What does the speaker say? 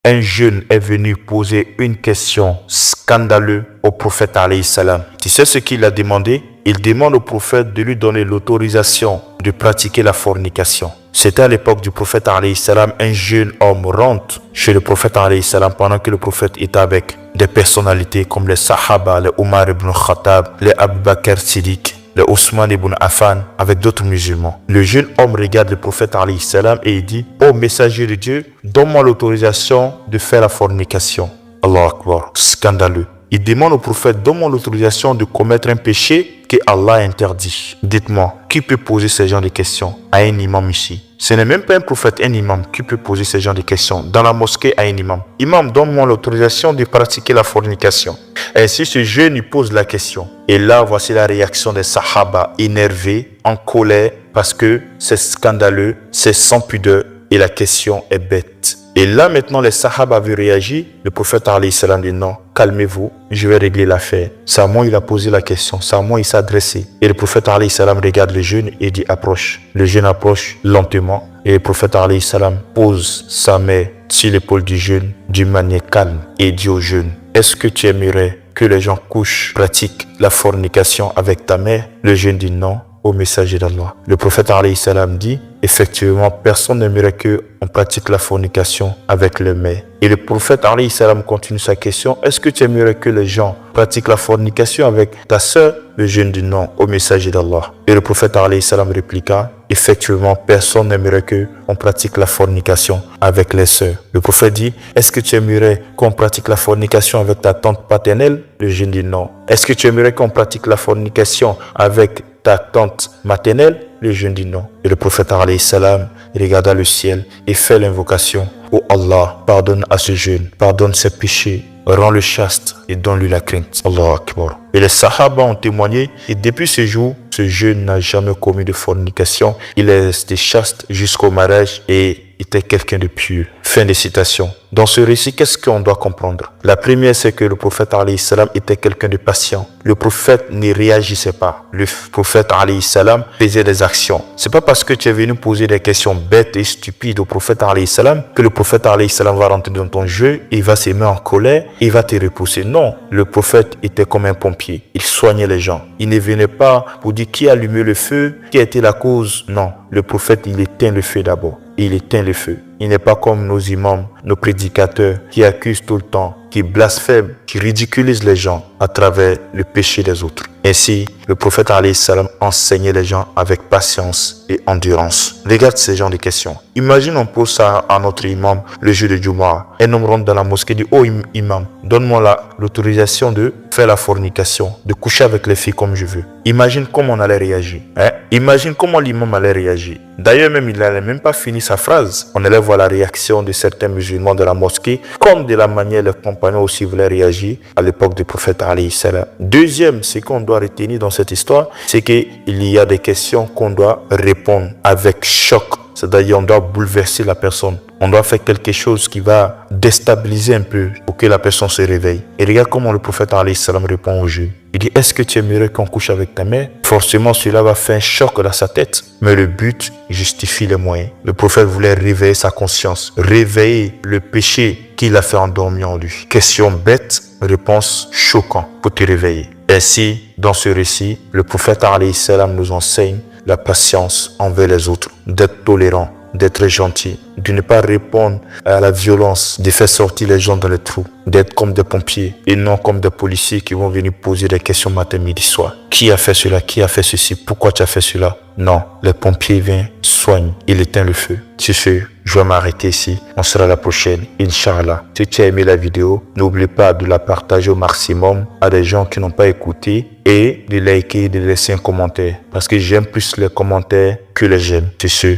Un jeune est venu poser une question scandaleuse au prophète alayhi salam. Tu sais ce qu'il a demandé? Il demande au prophète de lui donner l'autorisation de pratiquer la fornication. C'était à l'époque du prophète alayhi salam, un jeune homme rentre chez le prophète alayhi salam pendant que le prophète était avec des personnalités comme les Sahaba, les Omar ibn Khattab, les Abu Bakr Siddiq, le Ousmane ibn Affan, avec d'autres musulmans. Le jeune homme regarde le prophète alayhi salam et il dit: ô messager de Dieu, donne-moi l'autorisation de faire la fornication. Allahu Akbar, scandaleux. Il demande au prophète: donne-moi l'autorisation de commettre un péché que Allah interdit. Dites-moi, qui peut poser ce genre de questions à un imam ici? Ce n'est même pas un prophète, un imam qui peut poser ce genre de questions dans la mosquée à un imam. Imam, donne-moi l'autorisation de pratiquer la fornication. Et si ce jeune lui pose la question, et là voici la réaction des Sahaba, énervés, en colère, parce que c'est scandaleux, c'est sans pudeur et la question est bête. Et là maintenant les Sahaba avaient réagi. Le prophète alayhi salam dit: non, calmez-vous, je vais régler l'affaire. C'est à moi il a posé la question, c'est à moi il s'est adressé. Et le prophète alayhi salam regarde le jeune et dit: approche. Le jeune approche lentement et le prophète alayhi salam pose sa main sur l'épaule du jeune d'une manière calme et dit au jeune: est-ce que tu aimerais que les gens couchent, pratiquent la fornication avec ta mère? Le jeune dit: non, au messager d'Allah. Le prophète alayhi salam dit: effectivement, personne n'aimerait qu'on pratique la fornication avec le mère. Et le prophète alayhi salam continue sa question: est-ce que tu aimerais que les gens pratiquent la fornication avec ta sœur? Le jeune dit: non, au messager d'Allah. Et le prophète alayhi salam répliqua: effectivement, personne n'aimerait qu'on pratique la fornication avec les sœurs. Le prophète dit: est-ce que tu aimerais qu'on pratique la fornication avec ta tante paternelle? Le jeune dit: non. Est-ce que tu aimerais qu'on pratique la fornication avec ta tante maternelle? Le jeune dit: non. Et le prophète alayhi salam regarda le ciel et fait l'invocation: ô Allah, pardonne à ce jeune, pardonne ses péchés, rends-le chaste et donne-lui la crainte. Allahu Akbar. Et les Sahaba ont témoigné, et depuis ce jour, ce jeune n'a jamais commis de fornication. Il est resté chaste jusqu'au mariage et était quelqu'un de pur. Fin de citation. Dans ce récit, qu'est-ce qu'on doit comprendre? La première, c'est que le prophète alayhi salam était quelqu'un de patient. Le prophète ne réagissait pas. Le prophète alayhi salam faisait des actions. C'est pas parce que tu es venu poser des questions bêtes et stupides au prophète alayhi salam que le prophète alayhi salam va rentrer dans ton jeu, il va se mettre en colère, il va te repousser. Non, le prophète était comme un pompier. Il soignait les gens. Il ne venait pas pour dire qui a allumé le feu, qui a été la cause. Non, le prophète, il éteint le feu d'abord. Il éteint le feu. Il n'est pas comme nos imams, nos prédicateurs qui accusent tout le temps, qui blasphèment, qui ridiculisent les gens à travers le péché des autres. Ainsi, le prophète alayhi salam enseignait les gens avec patience et endurance. Regarde ces genres de questions. Imagine on pose ça à notre imam le jour de Jumu'ah. Un homme rentre dans la mosquée et dit: oh imam, donne-moi l'autorisation de faire la fornication, de coucher avec les filles comme je veux. Imagine comment on allait réagir. Imagine comment l'imam allait réagir. D'ailleurs même, il n'allait même pas finir sa phrase. On allait voir la réaction de certains musulmans de la mosquée, comme de la manière les compagnons aussi voulaient réagir à l'époque du prophète alayhi salam. Deuxième, ce qu'on doit retenir dans cette histoire, c'est qu'il y a des questions qu'on doit répondre avec choc. C'est-à-dire on doit bouleverser la personne. On doit faire quelque chose qui va déstabiliser un peu pour que la personne se réveille. Et regarde comment le prophète alayhi salam répond au jeu. Il dit: est-ce que tu aimerais qu'on couche avec ta mère? Forcément, cela va faire un choc dans sa tête. Mais le but justifie les moyens. Le prophète voulait réveiller sa conscience, réveiller le péché qu'il a fait endormir en lui. Question bête, réponse choquante pour te réveiller. Ainsi, dans ce récit, le prophète alayhi salam nous enseigne la patience envers les autres, d'être tolérant, d'être gentil, de ne pas répondre à la violence, de faire sortir les gens dans les trous, d'être comme des pompiers et non comme des policiers qui vont venir poser des questions matin, midi, soir. Qui a fait cela? Qui a fait ceci? Pourquoi tu as fait cela? Non, les pompiers viennent, soignent, il éteint le feu. Sur ce, je vais m'arrêter ici. On sera la prochaine, Inch'Allah. Si tu as aimé la vidéo, n'oublie pas de la partager au maximum à des gens qui n'ont pas écouté et de liker et de laisser un commentaire. Parce que j'aime plus les commentaires que les j'aime. Sur ce,